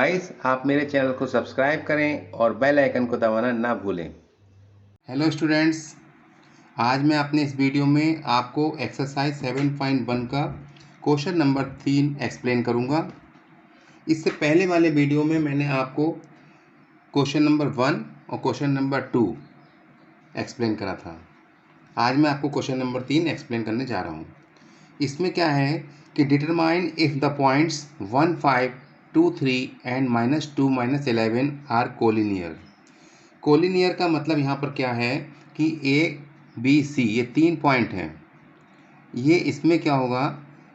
Guys, आप मेरे channel को सब्सक्राइब करें और बेल आइकन को दबाना ना भूलें। हेलो स्टूडेंट्स, आज मैं अपने इस वीडियो में आपको एक्सरसाइज 7.1 का क्वेश्चन नंबर 3 एक्सप्लेन करूंगा। इससे पहले वाले वीडियो में मैंने आपको क्वेश्चन नंबर 1 और क्वेश्चन नंबर 2 एक्सप्लेन करा था। आज मैं आपको क्वेश्चन नंबर 3 एक्सप्लेन करने जा रहा हूँ। इसमें क्या है कि determine if the points 1, 5, 2, 3 and -2, -11 are collinear. Collinear का मतलब यहाँ पर क्या है कि ए बी सी ये 3 पॉइंट हैं। ये इसमें क्या होगा,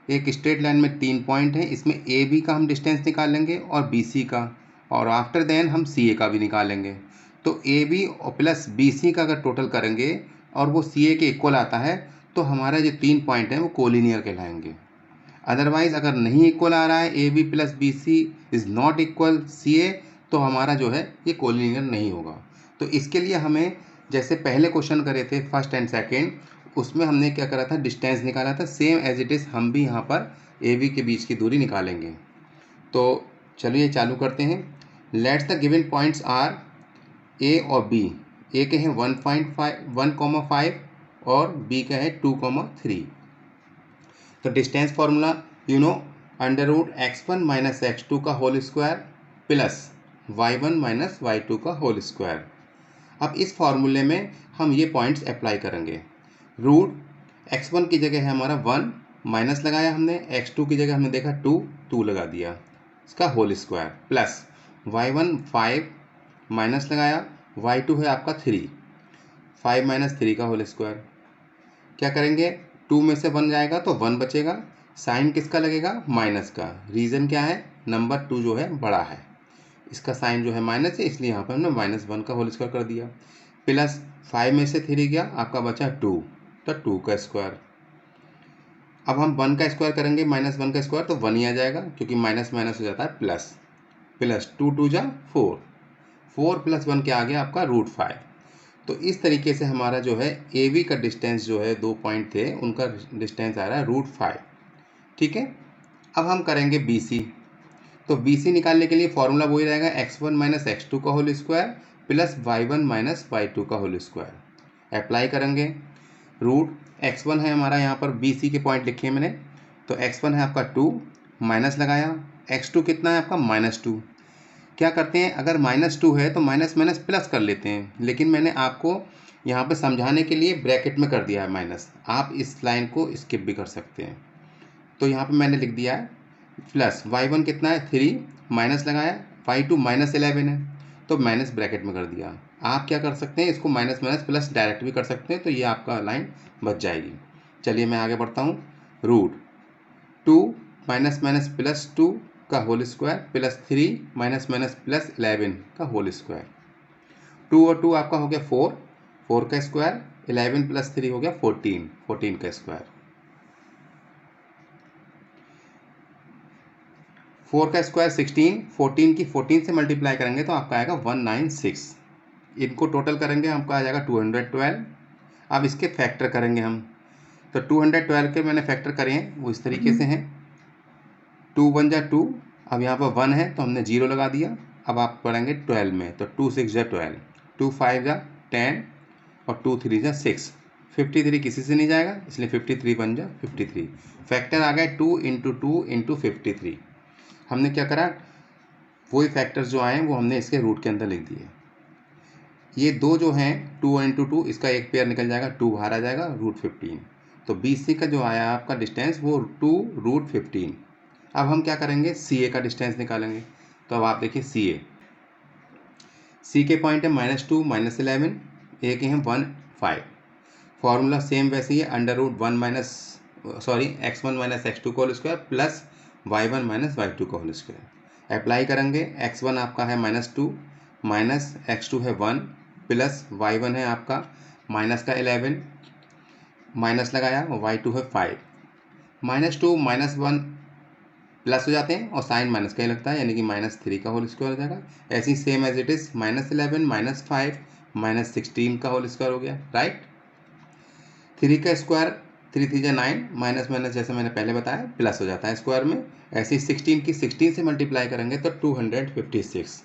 एक स्ट्रेट लाइन में 3 पॉइंट हैं, इसमें ए बी का हम डिस्टेंस निकालेंगे और बी सी का, और आफ्टर देन हम सी ए का भी निकालेंगे। तो ए बी और प्लस बी सी का अगर टोटल करेंगे और वो सी ए के इक्वल आता है तो हमारा जो 3 पॉइंट हैं वो कोलिनियर कहलाएंगे। अदरवाइज़ अगर नहीं इक्वल आ रहा है, A B plus B C is not equal C A, तो हमारा जो है ये कोलिनियर नहीं होगा। तो इसके लिए हमें जैसे पहले क्वेश्चन करे थे फर्स्ट एंड सेकेंड, उसमें हमने क्या करा था, डिस्टेंस निकाला था। सेम एज इट इज़ हम भी यहाँ पर ए बी के बीच की दूरी निकालेंगे। तो चलिए चालू करते हैं। Let's the given points are A और बी। ए के हैं 1.5 और बी का है 2,3। तो डिस्टेंस फार्मूला √x1 - x2 का whole square plus y1 - y2 का होल स्क्वायर। अब इस फार्मूले में हम ये पॉइंट्स अप्लाई करेंगे। रूट x1 की जगह है हमारा 1, माइनस लगाया हमने, x2 की जगह हमने देखा 2 लगा दिया, इसका whole square plus y1 5 minus लगाया, y2 है आपका 3, 5 - 3 का होल स्क्वायर। क्या करेंगे, 2 में से 1 जाएगा तो 1 बचेगा, साइन किसका लगेगा, माइनस का। रीज़न क्या है, नंबर 2 जो है बड़ा है, इसका साइन जो है माइनस है, इसलिए यहाँ पर हमने -1 का होल स्क्वायर कर दिया। प्लस 5 में से 3 गया, आपका बचा 2, तो 2 का स्क्वायर। अब हम 1 का स्क्वायर करेंगे, -1 का स्क्वायर तो 1 ही आ जाएगा, क्योंकि माइनस माइनस हो जाता है प्लस। प्लस 2 2 जा 4, 4 + 1 क्या आ गया आपका √5। तो इस तरीके से हमारा जो है ए बी का डिस्टेंस जो है 2 पॉइंट थे उनका डिस्टेंस आ रहा है √5। ठीक है। अब हम करेंगे बी सी। तो बी सी निकालने के लिए फॉर्मूला वही रहेगा, x1 - x2 का whole square plus y1 - y2 का होल स्क्वायर। अप्लाई करेंगे। √x1 है हमारा, यहाँ पर बी सी के पॉइंट लिखे हैं मैंने, तो x1 है आपका 2, माइनस लगाया, x2 कितना है आपका -2। क्या करते हैं, अगर -2 है तो माइनस माइनस प्लस कर लेते हैं, लेकिन मैंने आपको यहाँ पे समझाने के लिए ब्रैकेट में कर दिया है माइनस। आप इस लाइन को स्किप भी कर सकते हैं। तो यहाँ पे मैंने लिख दिया है प्लस y1 कितना है 3, माइनस लगाया, y2 -11 है तो माइनस ब्रैकेट में कर दिया। आप क्या कर सकते हैं, इसको माइनस माइनस प्लस डायरेक्ट भी कर सकते हैं, तो ये आपका लाइन बच जाएगी। चलिए मैं आगे बढ़ता हूँ। √2 -+2 का होल स्क्वायर प्लस 3 -+11 का होल स्क्वायर। 2 और 2 आपका हो गया 4, 4 का स्क्वायर, 11 + 3 हो गया 14, 14 का स्क्वायर। 4 का स्क्वायर 16, 14 की 14 से मल्टीप्लाई करेंगे तो आपका आएगा 196। इनको टोटल करेंगे, आपका आ जाएगा 212। अब इसके फैक्टर करेंगे हम, तो 212 के मैंने फैक्टर करे हैं वो इस तरीके से हैं। 2 1 जा 2, अब यहाँ पर 1 है तो हमने 0 लगा दिया। अब आप पढ़ेंगे 12 में, तो 2 6 जा 12, 2 5 जा 10 और 2 3 जा 6। 53 किसी से नहीं जाएगा, इसलिए 53 बन जा 53। फैक्टर आ गए 2 × 2 × 53। हमने क्या करा, वही फैक्टर्स जो आए वो हमने इसके रूट के अंदर लिख दिए। ये दो जो हैं 2 × 2, इसका एक पेयर निकल जाएगा, 2 बाहर आ जाएगा, √15। तो बी सी का जो आया आपका डिस्टेंस वो 2 √15। अब हम क्या करेंगे, सी ए का डिस्टेंस निकालेंगे। तो अब आप देखिए सी के पॉइंट है -2 -11, ए के हैं 1 5। फॉर्मूला सेम वैसे ही है, x1 - x2 का whole square plus y1 - y2 का होल स्क्वायर। अप्लाई करेंगे, x1 आपका है -2, माइनस x2 है 1, प्लस y1 है आपका माइनस का 11, माइनस लगाया, y2 है 5। -2 -1 प्लस हो जाते हैं और साइन माइनस का ही लगता है, यानी कि -3 का होल स्क्वायर हो जाएगा। ऐसे ही सेम एज इट इज़ -11 -5 -16 का होल स्क्वायर हो गया, राइट। 3 का स्क्वायर 3 3 9, माइनस माइनस जैसे मैंने पहले बताया प्लस हो जाता है स्क्वायर में। ऐसे ही 16 की 16 से मल्टीप्लाई करेंगे तो 256।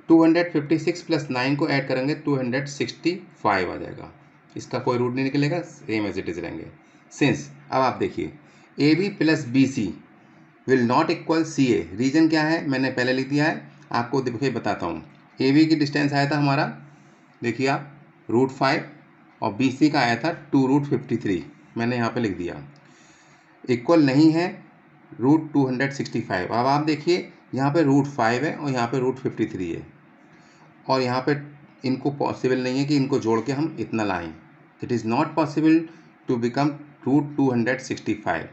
256 प्लस 9 को ऐड करेंगे 265 आ जाएगा। इसका कोई रूट नहीं निकलेगा, सेम एज इट इज रहेंगे। सिंस अब आप देखिए A B plus B C will not equal C A. Reason क्या है मैंने पहले लिख दिया है, आपको देखिए बताता हूँ। ए बी की डिस्टेंस आया था हमारा, देखिए आप √5, और बी सी का आया था 2√53, मैंने यहाँ पे लिख दिया। इक्वल नहीं है √265। अब आप देखिए यहाँ पे √5 है और यहाँ पे √53 है, और यहाँ पे इनको पॉसिबल नहीं है कि इनको जोड़ के हम इतना लाएं। It is not possible to become √265।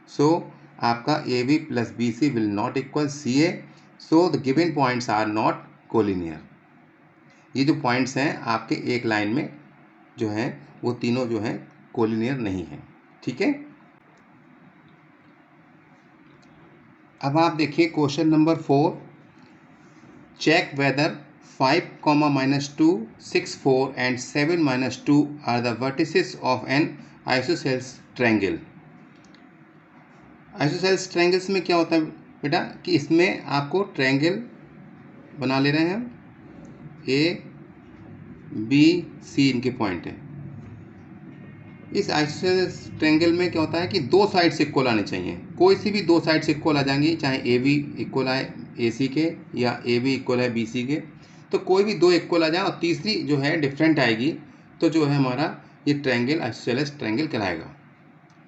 So आपका A B plus B C will not equal C A, so the given points are not collinear. ये जो पॉइंट्स हैं आपके एक लाइन में जो हैं वो तीनों जो हैं कोलिनियर नहीं हैं, ठीक है। अब आप देखिए question number 4, check whether 5, -2, 6, 4 and 7, -2 are the vertices of an isosceles triangle। Isosceles triangles में क्या होता है बेटा कि इसमें आपको ट्रायंगल बना ले रहे हैं हम, ए बी सी इनके पॉइंट हैं। इस आइसोसेल्स ट्रायंगल में क्या होता है कि दो साइड से इक्वल आने चाहिए। कोई सी भी दो साइड से इक्वल आ जाएंगी, चाहे ए बी इक्वल आए ए सी के या ए बी इक्वल है बी सी के, तो कोई भी दो इक्वल आ जाए और तीसरी जो है डिफरेंट आएगी तो जो है हमारा ये ट्रायंगल आइसोसेलेस ट्रायंगल कहलाएगा,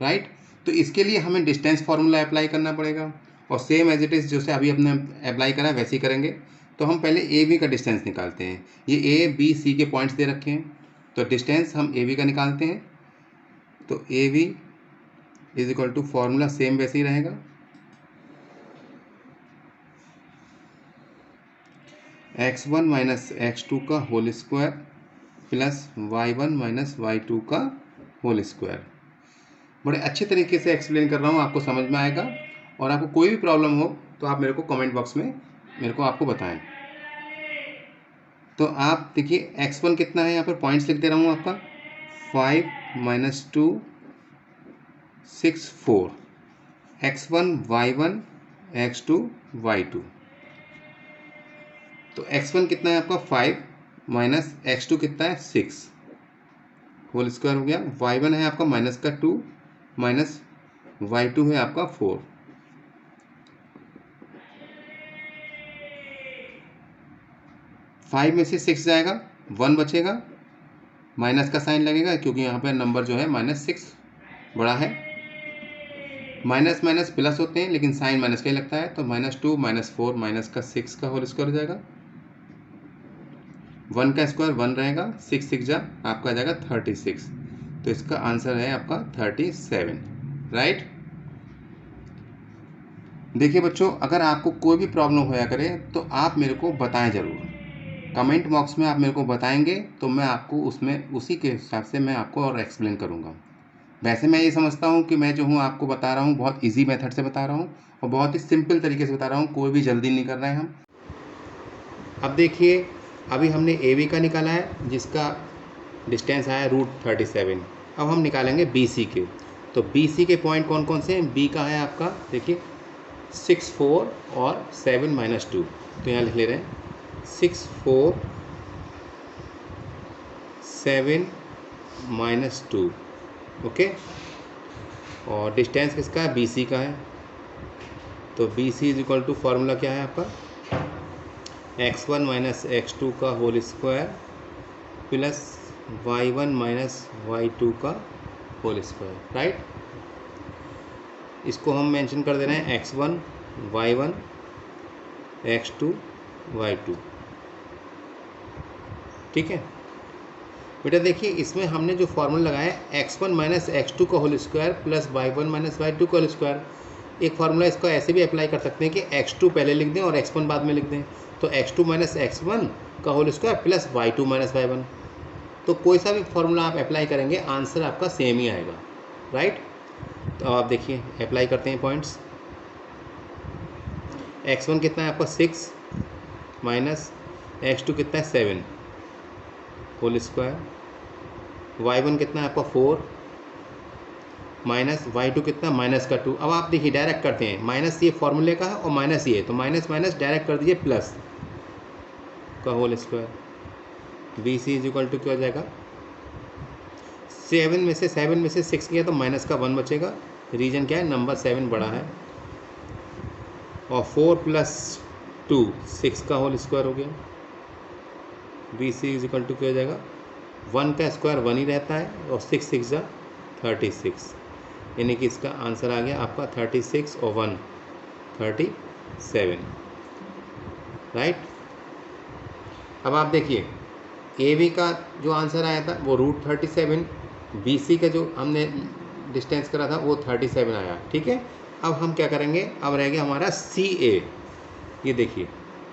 राइट। तो इसके लिए हमें डिस्टेंस फार्मूला अप्लाई करना पड़ेगा, और सेम एज इट इज़ जैसे अभी अपने अप्लाई करा वैसे ही करेंगे। तो हम पहले ए बी का डिस्टेंस निकालते हैं। ये ए बी सी के पॉइंट्स दे रखे हैं, तो डिस्टेंस हम ए बी का निकालते हैं। तो A B is equal to formula same वैसे ही रहेगा, x1 माइनस x2 का whole square plus y1 minus y2 का होल स्क्वायर। बड़े अच्छे तरीके से एक्सप्लेन कर रहा हूँ, आपको समझ में आएगा। और आपको कोई भी प्रॉब्लम हो तो आप मेरे को कमेंट बॉक्स में आपको बताएं। तो आप देखिए x1 कितना है, यहाँ पर पॉइंट्स लिख दे रहा हूँ आपका 5, -2, 6, 4, x1 y1 x2 y2। तो x1 कितना है आपका 5 माइनस x2 कितना है 6 होल स्क्वायर हो गया। y1 है आपका माइनस का 2 माइनस y2 है आपका 4। फाइव में से 6 जाएगा, 1 बचेगा, माइनस का साइन लगेगा क्योंकि यहाँ पे नंबर जो है -6 बड़ा है। माइनस माइनस प्लस होते हैं लेकिन साइन माइनस का ही लगता है, तो -2 -4 माइनस का 6 का होल स्क्वायर हो जाएगा। 1 का स्क्वायर 1 रहेगा, 6 6 जा आपका आ जाएगा 36। तो इसका आंसर है आपका 37, राइट। देखिए बच्चों, अगर आपको कोई भी प्रॉब्लम होया करे तो आप मेरे को बताएं ज़रूर। कमेंट बॉक्स में आप मेरे को बताएंगे तो मैं आपको उसमें उसी के हिसाब से मैं आपको और एक्सप्लेन करूँगा। वैसे मैं ये समझता हूँ कि मैं जो हूँ आपको बता रहा हूँ बहुत इजी मेथड से बता रहा हूँ और बहुत ही सिंपल तरीके से बता रहा हूँ, कोई भी जल्दी नहीं कर रहे हैं हम। अब देखिए अभी हमने ए बी का निकाला है जिसका डिस्टेंस आया √37। अब हम निकालेंगे बी सी के। तो बी सी के पॉइंट कौन कौन से हैं? बी का है आपका देखिए 6 4 और 7 -2। तो यहाँ लिख ले रहे हैं 6 4 7 -2, ओके। और डिस्टेंस किसका है? बी सी का है। तो B C is equal to formula क्या है आपका x1 माइनस x2 का whole square plus y1 minus y2 का होल स्क्वायर, राइट। इसको हम मेंशन कर दे रहे हैं x1 y1 x2 y2, ठीक है बेटा। देखिए इसमें हमने जो फार्मूला लगाया है x1 माइनस x2 का whole square plus y1 minus y2 का होल स्क्वायर। एक फार्मूला इसको ऐसे भी अप्लाई कर सकते हैं कि x2 पहले लिख दें और x1 बाद में लिख दें। तो x2 माइनस x1 का whole square plus y2 minus y1। तो कोई सा भी फार्मूला आप अप्लाई करेंगे आंसर आपका सेम ही आएगा, राइट। तो आप देखिए अप्लाई करते हैं पॉइंट्स। x1 कितना है आपका 6 माइनस x2 कितना है 7 होल स्क्वायर। y1 कितना है आपका 4 माइनस y2 कितना माइनस का 2। अब आप देखिए डायरेक्ट करते हैं, माइनस ये फॉर्मूले का है और माइनस ये, तो माइनस माइनस डायरेक्ट कर दीजिए प्लस का whole square. B C is equal to क्या हो जाएगा, 7 में से 6 किया तो माइनस का 1 बचेगा। रीजन क्या है, नंबर 7 बड़ा है। और 4 प्लस 2 6 का होल स्क्वायर हो गया। B C is equal to क्या हो जाएगा, 1 का स्क्वायर 1 ही रहता है और 6 6 जा 36, यानी कि इसका आंसर आ गया आपका 36 और 1 37, राइट। अब आप देखिए ए बी का जो आंसर आया था वो √37, बी सी का जो हमने डिस्टेंस करा था वो 37 आया, ठीक है। अब हम क्या करेंगे, अब रह गया हमारा सी ए। ये देखिए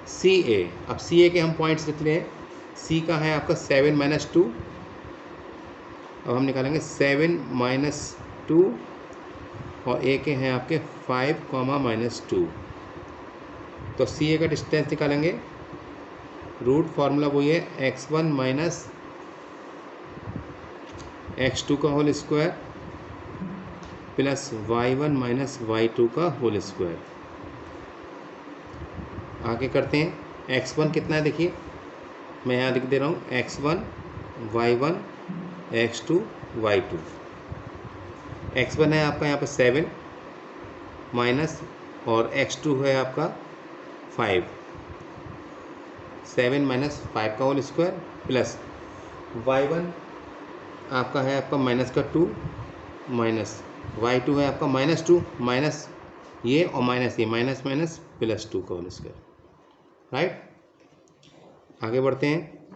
सी ए, अब सी ए के हम पॉइंट्स लिख लें। सी का है आपका 7 - 2, अब हम निकालेंगे 7 - 2 और ए के हैं आपके 5, -2। तो सी ए का डिस्टेंस निकालेंगे, रूट फार्मूला वही है x1 - x2 का whole square plus y1 - y2 का होल स्क्वायर। आगे करते हैं, x1 कितना है देखिए, मैं यहाँ लिख दे रहा हूँ x1 y1 x2 y2। x1 है आपका यहाँ पर 7 माइनस और x2 है आपका 5, 7 - 5 का होल स्क्वायर प्लस y1 आपका है आपका माइनस का 2 माइनस y2 है आपका -2 माइनस ये और माइनस ये, माइनस माइनस प्लस 2 का होल स्क्वायर, राइट। आगे बढ़ते हैं,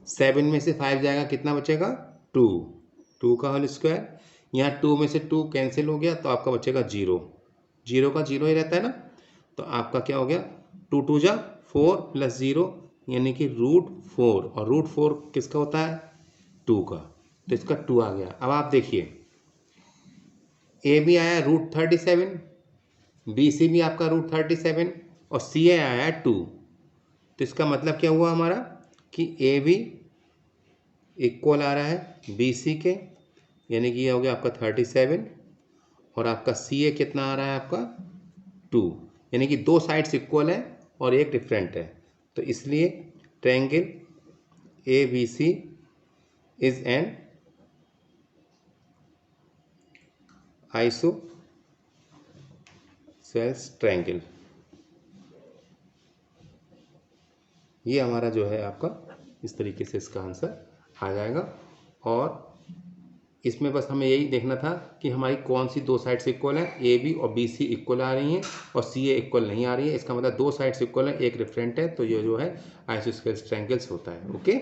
7 में से 5 जाएगा, कितना बचेगा 2 का होल स्क्वायर। यहाँ 2 में से 2 कैंसिल हो गया तो आपका बचेगा 0 का 0 ही रहता है ना, तो आपका क्या हो गया 2 2 जा 4 प्लस 0 यानी कि √4, और √4 किसका होता है 2 का, तो इसका 2 आ गया। अब आप देखिए ए भी आया √37, बी सी भी आपका √37 और सी ए आया 2, तो इसका मतलब क्या हुआ हमारा कि ए भी इक्वल आ रहा है बी सी के, यानी कि ये हो गया आपका 37 और आपका सी ए कितना आ रहा है आपका 2, यानी कि दो साइड्स इक्वल है और एक डिफरेंट है, तो इसलिए triangle A B C is an isosceles triangle. ये हमारा जो है आपका इस तरीके से इसका आंसर आ जाएगा। और इसमें बस हमें यही देखना था कि हमारी कौन सी दो साइड्स इक्वल है, ए बी और बी सी इक्वल आ रही हैं और सी ए इक्वल नहीं आ रही है, इसका मतलब दो साइड्स इक्वल है, एक डिफरेंट है, तो ये जो है आइसोसेलेस ट्रायंगल्स होता है, ओके।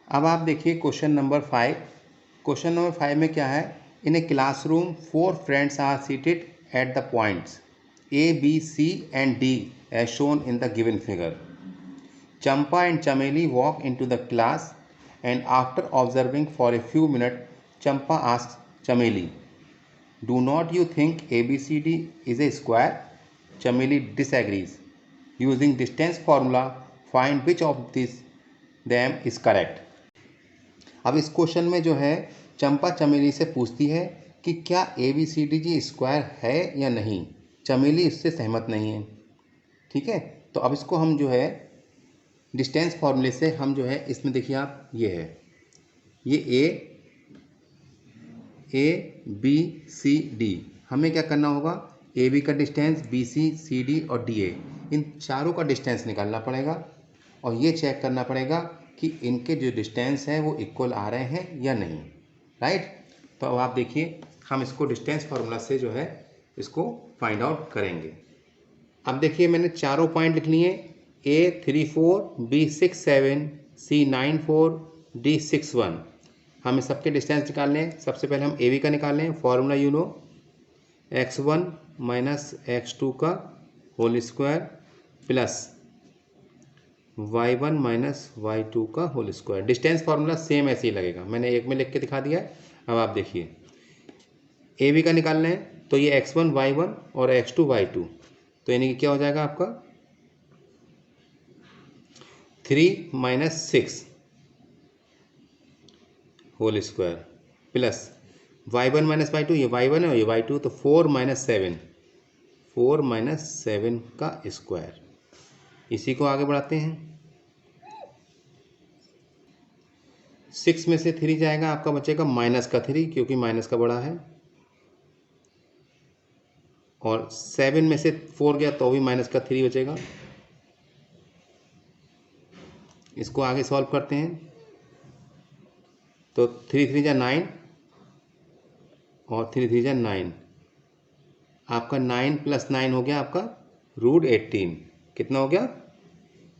अब आप देखिए क्वेश्चन नंबर 5। क्वेश्चन नंबर 5 में क्या है, in a classroom 4 friends are seated at the points A B C and D as shown in the given figure. Champa and Chameli walk into the class and after observing for a few minutes, Champa asks Chameli, "Do not you think ABCD is a square?" Chameli disagrees. Using distance formula, find which of these them is correct. अब इस question में जो है चंपा चमेली से पूछती है कि क्या ABCD जी स्क्वायर है या नहीं। चमेली इससे सहमत नहीं है, ठीक है। तो अब इसको हम जो है डिस्टेंस फॉर्मूले से हम जो है इसमें देखिए आप ये है, ये ए बी सी डी, हमें क्या करना होगा ए बी का distance, B C C D और डी ए, इन चारों का डिस्टेंस निकालना पड़ेगा और ये चेक करना पड़ेगा कि इनके जो डिस्टेंस है वो इक्वल आ रहे हैं या नहीं, राइट। तो अब आप देखिए हम इसको डिस्टेंस फार्मूला से जो है इसको फाइंड आउट करेंगे। अब देखिए मैंने चारों पॉइंट लिख लिए, A34, B67, C94, D61। हमें सबके डिस्टेंस निकालने हैं। सबसे पहले हम AB का निकाल लें, formula you know x1 - x2 का whole square plus y1 - y2 का whole square. Distance formula same ऐसे ही लगेगा, मैंने एक में लिख के दिखा दिया है। अब आप देखिए AB का निकालना है, तो ये x1 y1 और x2 y2, तो यानी कि क्या हो जाएगा आपका 3 - 6 whole square plus y1 minus y2, ये y1 है और ये y2, तो 4 माइनस 7, 4 माइनस 7 का स्क्वायर। इसी को आगे बढ़ाते हैं। 6 में से 3 जाएगा, आपका बचेगा माइनस का 3, क्योंकि माइनस का बड़ा है, और 7 में से 4 गया तो भी माइनस का 3 बचेगा। इसको आगे सॉल्व करते हैं, तो 3 3 जा 9 और 3 3 जा 9, आपका 9 प्लस 9 हो गया आपका रूट 18। कितना हो गया?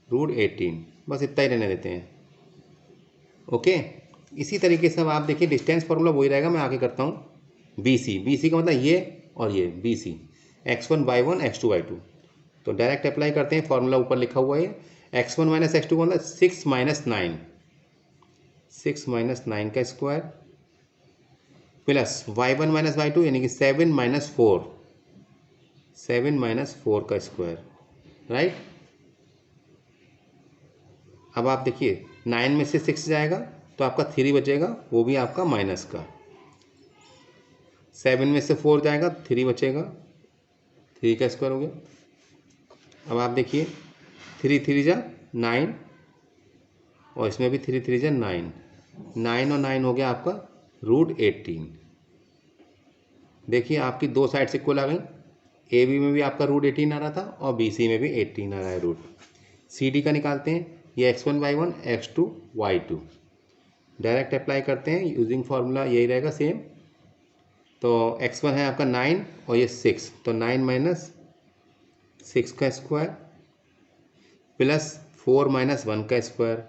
रूट 18। बस इतना ही रहने देते हैं। ओके, इसी तरीके से अब आप देखिए डिस्टेंस फार्मूला वही रहेगा, मैं आगे करता हूँ। BC का मतलब ये और ये BC, x1 y1 x2 y2। तो डायरेक्ट अप्लाई करते हैं, फार्मूला ऊपर लिखा हुआ है। x1 माइनस x2 का मतलब 6 माइनस 9, 6 माइनस 9 का square, plus y1 minus y2 यानी कि 7 माइनस 4, 7 माइनस 4 का स्क्वायर, राइट। अब आप देखिए 9 में से 6 जाएगा तो आपका 3 बचेगा, वो भी आपका माइनस का। 7 में से 4 जाएगा, 3 बचेगा, 3 का स्क्वायर हो गया। अब आप देखिए 3 3 जा 9 और इसमें भी 3 3 जा 9, 9 और 9 हो गया आपका रूट 18। देखिए आपकी दो साइड से इक्वल आ गई, AB में भी आपका रूट 18 आ रहा था और BC में भी 18 आ रहा है रूट। CD का निकालते हैं, ये x1 y1 x2 y2 direct apply करते हैं, यूजिंग फार्मूला यही रहेगा सेम। तो x1 है आपका 9 और ये 6, तो 9 माइनस 6 का स्क्वायर प्लस 4 माइनस 1 का स्क्वायर।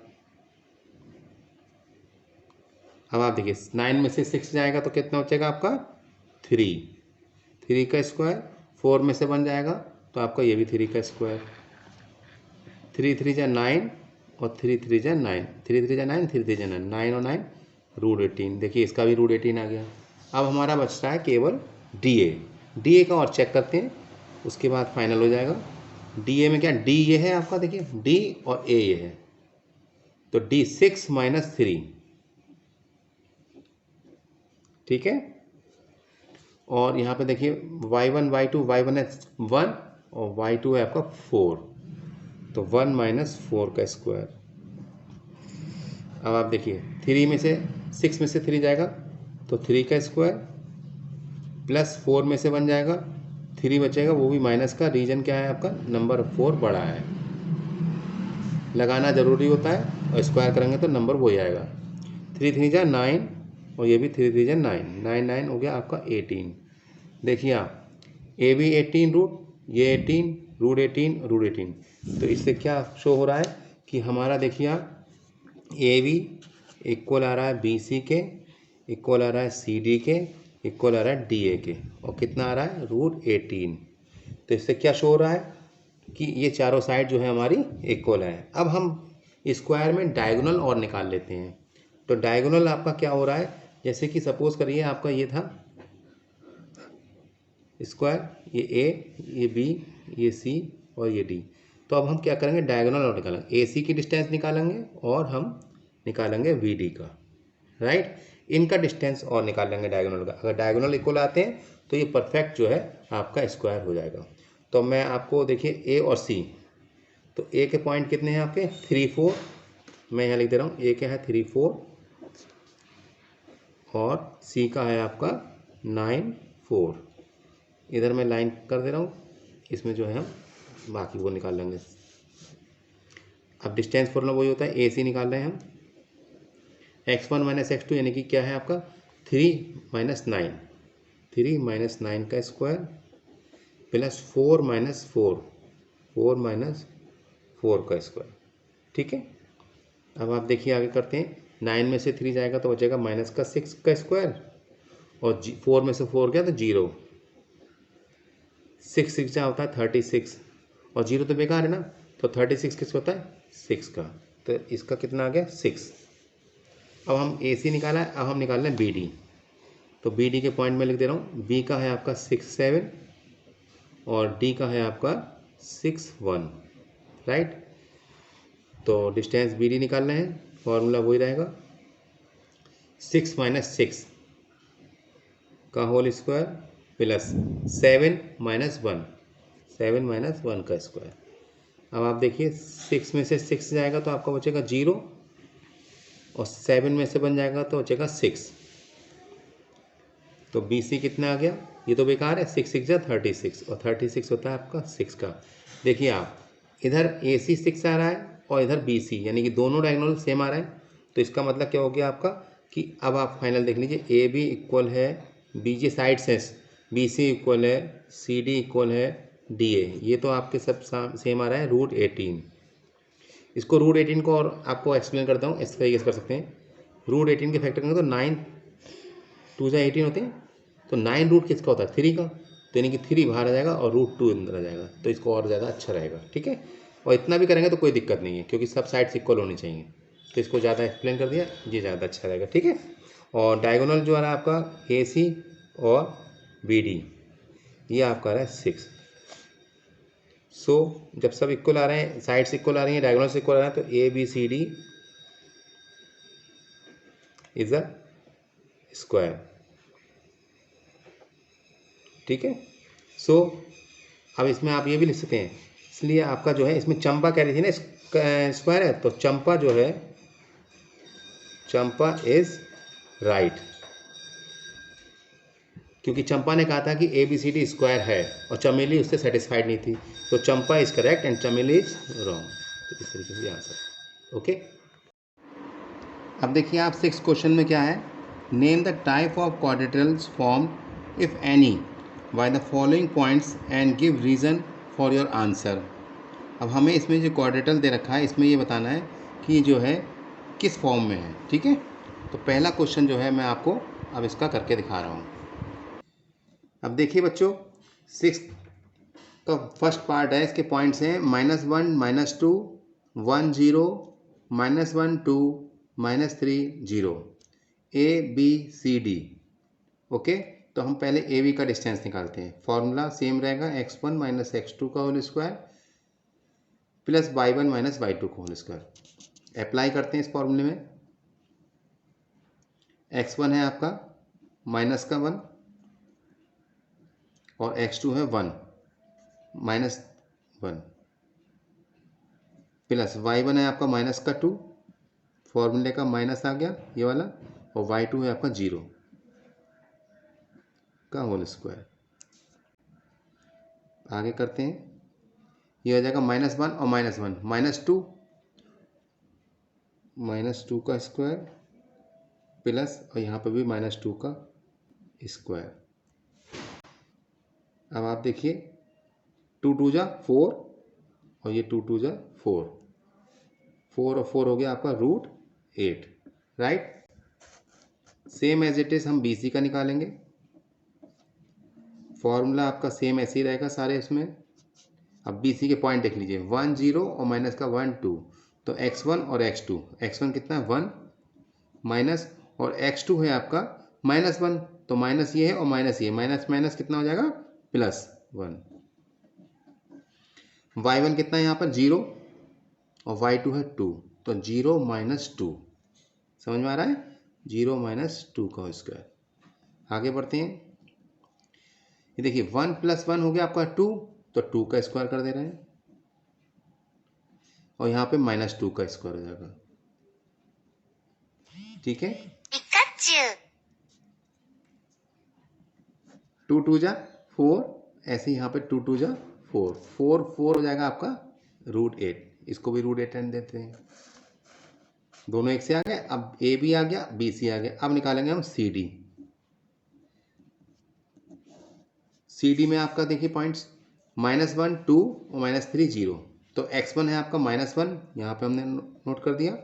अब आप देखिए 9 में से 6 जाएगा तो कितना बचेगा आपका 3 का स्क्वायर, 4 में से 1 जाएगा तो आपका ये भी 3 का स्क्वायर। 3 3 जा 9 और 3 3 जा 9, 3 3 जा 9, 3 3 जा 9, 9 और 9 रूट 18। देखिए इसका भी रूट 18 आ गया। अब हमारा बच रहा है केवल DA का और चेक करते हैं, उसके बाद फाइनल हो जाएगा। DA में क्या, D ये है आपका, देखिए D और A ये है, तो D 6 माइनस 3, ठीक है। और यहाँ पे देखिए y1 y2, y1 है 1 और y2 है आपका 4, तो 1 माइनस 4 का स्क्वायर। अब आप देखिए 3 में से 6 में से 3 जाएगा तो 3 का स्क्वायर, प्लस 4 में से 1 जाएगा, 3 बचेगा, वो भी माइनस का। रीजन क्या है आपका, नंबर 4 बड़ा है, लगाना ज़रूरी होता है और स्क्वायर करेंगे तो नंबर वही आएगा। 3 3 जा 9 और ये भी 3 3 जा 9, 9 9 हो गया आपका 18। देखिए आप ए भी 18 रूट, ये 18 रूट 18 रूट 18, तो इससे क्या शो हो रहा है कि हमारा देखिए आप ए बी इक्वल आ रहा है BC के, इक्वल आ रहा है CD के, इक्वल आ रहा है DA के, और कितना आ रहा है रूट 18। तो इससे क्या शो हो रहा है कि ये चारों साइड जो है हमारी इक्वल है। अब हम स्क्वायर में डायगोनल और निकाल लेते हैं। तो डायगोनल आपका क्या हो रहा है, जैसे कि सपोज करिए आपका ये था स्क्वायर, ये A, ये B, ये C और ये D। तो अब हम क्या करेंगे, डायगोनल और निकालेंगे, AC की डिस्टेंस निकालेंगे और हम निकालेंगे VD का, राइट। इनका डिस्टेंस और निकाल लेंगे डायगोनल का। अगर डायगोनल इक्वल आते हैं तो ये परफेक्ट जो है आपका स्क्वायर हो जाएगा। तो मैं आपको देखिए A और C, तो A के पॉइंट कितने हैं आपके 3 4, मैं यहाँ लिख दे रहा हूँ, A के है 3 4 और C का है आपका 9 4। इधर मैं लाइन कर दे रहा हूँ, इसमें जो है हम बाकी वो निकाल लेंगे। अब डिस्टेंस फॉर्मूला वही होता है, AC निकाल रहे हैं हम, x1 माइनस x2 यानी कि क्या है आपका 3 माइनस 9, 3 माइनस 9 का स्क्वायर प्लस 4 माइनस 4, 4 माइनस 4 का स्क्वायर, ठीक है। अब आप देखिए आगे करते हैं, 9 में से 3 जाएगा तो बचेगा माइनस का 6 का स्क्वायर, और 4 में से 4 गया तो 0, 6 6 क्या होता है 36, और 0 तो बेकार है ना, तो 36 किसका होता है 6 का, तो इसका कितना आ गया 6। अब हम AC निकाला है, अब हम निकाल रहे हैं BD। तो BD के पॉइंट में लिख दे रहा हूँ, B का है आपका 6 7 और D का है आपका 6 1, राइट। तो डिस्टेंस BD निकाल रहे हैं, फॉर्मूला वही रहेगा 6 माइनस 6, का whole square plus 7 minus 1, 7 minus 1 का स्क्वायर। अब आप देखिए 6 में से 6 जाएगा तो आपका बचेगा 0 और 7 में से बन जाएगा तो बचेगा 6। तो BC कितना आ गया, ये तो बेकार है, 6 6 जा 36 और 36 होता है आपका 6 का। देखिए आप इधर AC 6 आ रहा है और इधर BC, यानी कि दोनों डायगोनल सेम आ रहा है। तो इसका मतलब क्या हो गया आपका कि अब आप फाइनल देख लीजिए, AB इक्वल है BJ साइड से, BC इक्वल है CD इक्वल है DA, ये तो आपके सब सेम आ रहा है √18। इसको √18 को और आपको एक्सप्लेन करता हूँ, इस तरीके से कर सकते हैं। √18 के फैक्टर करेंगे तो 9 2 जा 18 होते हैं, तो 9 रूट किसका होता है 3 का, तो यानी कि 3 बाहर आ जाएगा और √2 अंदर आ जाएगा, तो इसको और ज़्यादा अच्छा रहेगा। ठीक है, और इतना भी करेंगे तो कोई दिक्कत नहीं है क्योंकि सब साइड्स इक्वल होनी चाहिए, तो इसको ज़्यादा एक्सप्लेन कर दिया, ये ज़्यादा अच्छा रहेगा। ठीक है, और डायगोनल जो आ रहा है आपका AC और BD, ये आपका आ रहा है 6। सो जब सब इक्वल आ रहे हैं, साइड्स इक्वल आ रही हैं, डायगोनल इक्वल आ रहे हैं, तो ABCD इज अ स्क्वायर। ठीक है, सो अब इसमें आप ये भी लिख सकते हैं, इसलिए आपका जो है इसमें चंपा कह रही थी ना स्क्वायर है, तो चंपा जो है, चंपा इज राइट, क्योंकि चंपा ने कहा था कि ABCD स्क्वायर है और चमेली उससे सेटिस्फाइड नहीं थी, तो चंपा इज करेक्ट एंड चमेली इज रॉन्ग। तो इस तरीके से आंसर। ओके, अब देखिए आप 6 क्वेश्चन में क्या है, name the type of quadrilaterals form if any by the following points and give reason for your answer. अब हमें इसमें जो क्वाड्रेटल दे रखा है इसमें ये बताना है कि जो है किस फॉर्म में है। ठीक है, तो पहला क्वेश्चन जो है मैं आपको अब इसका करके दिखा रहा हूँ। अब देखिए बच्चों, 6 का फर्स्ट पार्ट है, इसके पॉइंट्स हैं -1 -2 1 0 -1 2 -3 0 ABCD। ओके, तो हम पहले AB का डिस्टेंस निकालते हैं। फॉर्मूला सेम रहेगा, x1 - x2 का whole square plus y1 - y2 का होल स्क्वायर। अप्लाई करते हैं इस फॉर्मूले में। x1 है आपका माइनस का 1 और x2 है 1 -1 प्लस y1 है आपका माइनस का 2, फॉर्मूले का माइनस आ गया ये वाला, और y2 है आपका 0 का होल स्क्वायर। आगे करते हैं, ये हो जाएगा -1 और -1 -2 का स्क्वायर प्लस, और यहाँ पे भी -2 का स्क्वायर। अब आप देखिए 2 2 जा 4 और ये 2 2 जा 4, 4 और 4 हो गया आपका √8। Right, same as it is हम BC का निकालेंगे। फॉर्मूला आपका सेम ऐसे ही रहेगा सारे इसमें। अब BC के पॉइंट देख लीजिए, 1 0 और माइनस का 1 2, तो x1 और x2, x1 कितना है 1 माइनस, और x2 है आपका -1, तो माइनस ये है और माइनस ये, माइनस माइनस कितना हो जाएगा +1। y1 कितना है यहाँ पर 0 और y2 है 2, तो 0 - 2, समझ में आ रहा है, 0 - 2 का स्क्वायर। आगे बढ़ते हैं, ये देखिए 1 + 1 हो गया आपका 2, तो 2 का स्क्वायर कर दे रहे हैं, और यहाँ पे -2 का स्क्वायर हो जाएगा। ठीक है, 2 2 जा 4, ऐसे यहाँ पे 2 2 जा 4, 4 4 हो जाएगा आपका √8, इसको भी √8 देते हैं। दोनों एक से आ गए, अब AB आ गया, BC आ गया। अब निकालेंगे हम CD। CD में आपका देखिए पॉइंट्स -1 2 और -3 0, तो x1 है आपका -1, यहाँ पे हमने नोट कर दिया,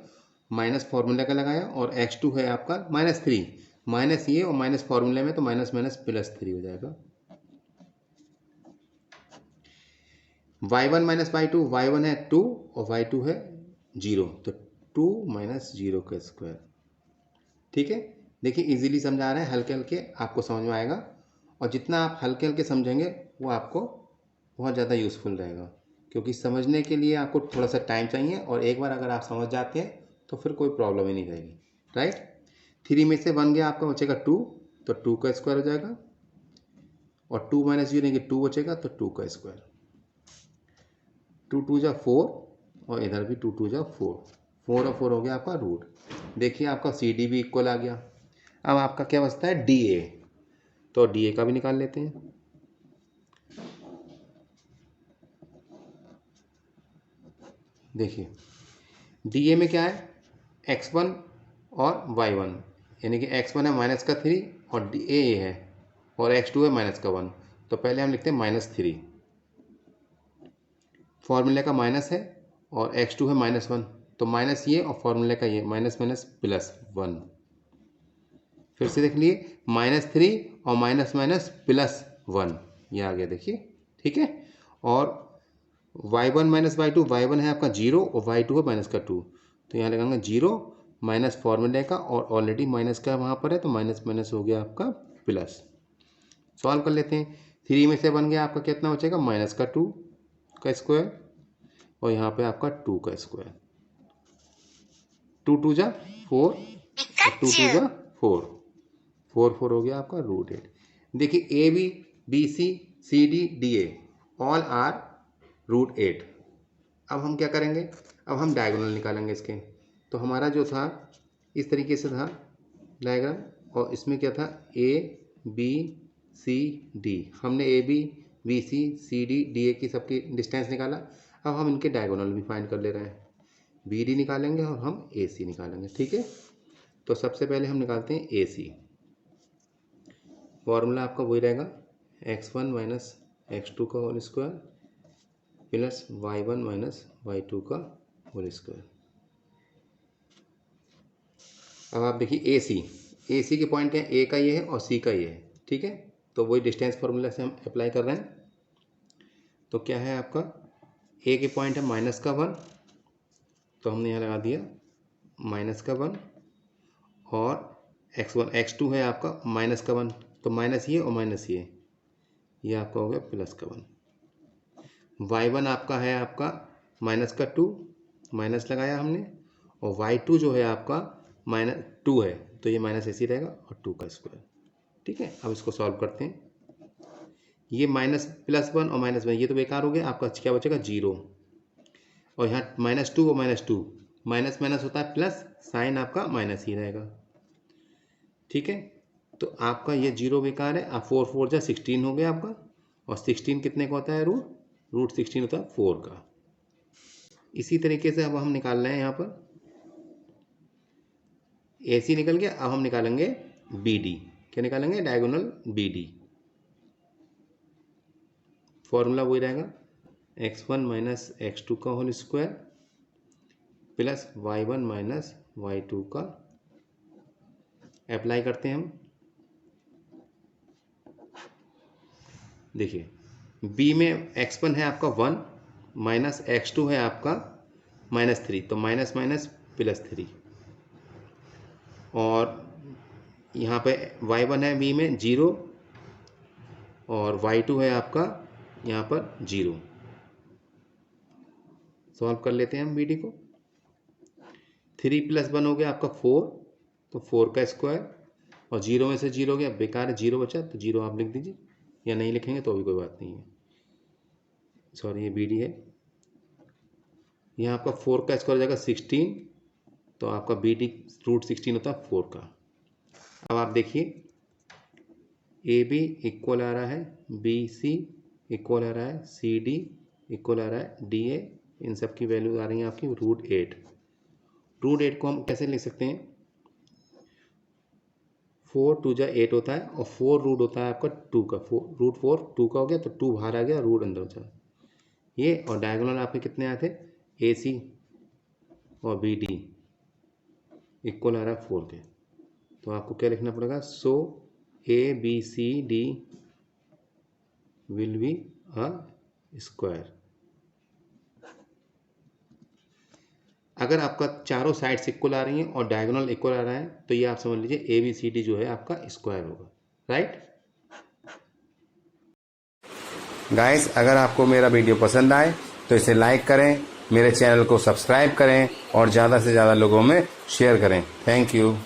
माइनस फॉर्मूला का लगाया, और x2 है आपका -3, माइनस ये और माइनस फॉर्मूले में, तो माइनस माइनस +3 हो जाएगा। y1 - y2, y1 है 2 और y2 है 0, तो 2 - 0 का स्क्वायर। ठीक है, देखिए इजीली समझा रहे हैं, हल्के हल्के आपको समझ में आएगा, और जितना आप हल्के हल्के समझेंगे वो आपको बहुत ज़्यादा यूज़फुल रहेगा, क्योंकि समझने के लिए आपको थोड़ा सा टाइम चाहिए, और एक बार अगर आप समझ जाते हैं तो फिर कोई प्रॉब्लम ही नहीं रहेगी। राइट, 3 में से 1 गया, आपका बचेगा 2, तो 2 का स्क्वायर हो जाएगा, और 2 माइनस 0 लेंगे 2 बचेगा, तो 2 का स्क्वायर। 2 2 जा 4, और इधर भी 2 2 जा 4, 4 और 4 हो गया आपका रूट। देखिए आपका सी डी भी इक्वल आ गया। अब आपका क्या बचता है, डी ए, तो डी ए का भी निकाल लेते हैं। देखिए डी ए में क्या है, x1 और y1, यानी कि x1 है माइनस का 3 और डी ए है, और x2 है माइनस का 1। तो पहले हम लिखते हैं -3, फॉर्मूले का माइनस है और x2 है -1, तो माइनस ये और फॉर्मूले का ये, माइनस माइनस प्लस 1। फिर से देख लिए, -3 और माइनस माइनस प्लस 1, ये आ गया देखिए, ठीक है। और y1 माइनस y2, y1 है आपका 0 और y2 है माइनस का 2, तो यहाँ लगाएंगे 0 माइनस फॉर्मूले का, और ऑलरेडी माइनस का वहाँ पर है, तो माइनस माइनस हो गया आपका प्लस। सॉल्व कर लेते हैं। 3 में से बन गया आपका कितना बचेगा, माइनस का 2 का स्क्वायर, और यहाँ पे आपका 2 का स्क्वायर। 2 2 जा 4, 2 2 जा 4, 4 4 हो गया आपका √8। देखिए A B B C C D D A all are √8। अब हम क्या करेंगे, अब हम डायगोनल निकालेंगे इसके। तो हमारा जो था इस तरीके से था डायग्राम, और इसमें क्या था, ए बी सी डी, हमने A B B C C D D A की सबकी डिस्टेंस निकाला। अब हम इनके डायगोनल भी फाइंड कर ले रहे हैं, बी डी निकालेंगे और हम ए सी निकालेंगे, ठीक है। तो सबसे पहले हम निकालते हैं ए सी। फॉर्मूला आपका वही रहेगा, x1 माइनस x2 का whole square plus y1 minus y2 का होल स्क्वायर। अब आप देखिए ए सी के पॉइंट क्या है, ए का ये है और सी का ये है, ठीक है। तो वही डिस्टेंस फार्मूला से हम अप्लाई कर रहे हैं। तो क्या है आपका, ए के पॉइंट है माइनस का 1, तो हमने यहाँ लगा दिया माइनस का 1, और x1 x2 है आपका माइनस का 1, तो माइनस ये और माइनस ये आपका हो गया प्लस का 1। y1 आपका है आपका माइनस का 2, माइनस लगाया हमने, और y2 जो है आपका -2 है, तो ये माइनस ऐसे ही रहेगा, और 2 का स्क्वायर, ठीक है। अब इसको सॉल्व करते हैं। ये माइनस प्लस 1 और -1 ये तो बेकार हो गया, आपका क्या बचेगा 0, और यहाँ -2 और -2, माइनस माइनस होता है प्लस, साइन आपका माइनस ही रहेगा, ठीक है। तो आपका ये 0 बेकार है, आप 4 4 जा 16 हो गया आपका, और 16 कितने का होता है, √16 होता है 4 का। इसी तरीके से अब हम निकाल रहे हैं, यहाँ पर ए सी निकल गया। अब हम निकालेंगे बी डी। क्या निकालेंगे, डायगोनल बी डी। फॉर्मूला वही रहेगा, x1 माइनस x2 का whole square plus y1 minus y2 का। अप्लाई करते हैं हम। देखिए b में x1 है आपका 1 माइनस x2 है आपका -3, तो माइनस माइनस प्लस 3, और यहाँ पे y1 है b में 0, और y2 है आपका यहाँ पर 0। सॉल्व कर लेते हैं हम bd को। 3 + 1 हो गया आपका 4, तो 4 का स्क्वायर, और 0 में से 0 गया, बेकार है, 0 बचा, तो 0 आप लिख दीजिए, या नहीं लिखेंगे तो भी कोई बात नहीं है। सॉरी, ये bd है। यहाँ आपका 4 का स्क्वायर हो जाएगा 16, तो आपका bd √16 होता है 4 का। अब आप देखिए ए बी इक्वल आ रहा है बी सी इक्वल आ रहा है सी डी इक्वल आ रहा है डी ए, इन सब की वैल्यू आ रही है आपकी √8। √8 को हम कैसे लिख सकते हैं, 4 2 जा 8 होता है, और 4 रूट होता है आपका 2 का, √4 2 का हो गया, तो 2 बाहर आ गया, रूट अंदर बचा ये। और डायगोनल आपके कितने आए थे, ए सी और बी डी इक्वल आ रहा है 4 के। तो आपको क्या लिखना पड़ेगा, so A B C D will be a square. अगर आपका चारों साइड्स इक्वल आ रही हैं और डायगोनल इक्वल आ रहा है, तो ये आप समझ लीजिए ए बी सी डी जो है आपका स्क्वायर होगा, राइट। गाइस, अगर आपको मेरा वीडियो पसंद आए तो इसे लाइक करें, मेरे चैनल को सब्सक्राइब करें और ज़्यादा से ज़्यादा लोगों में शेयर करें। Thank you.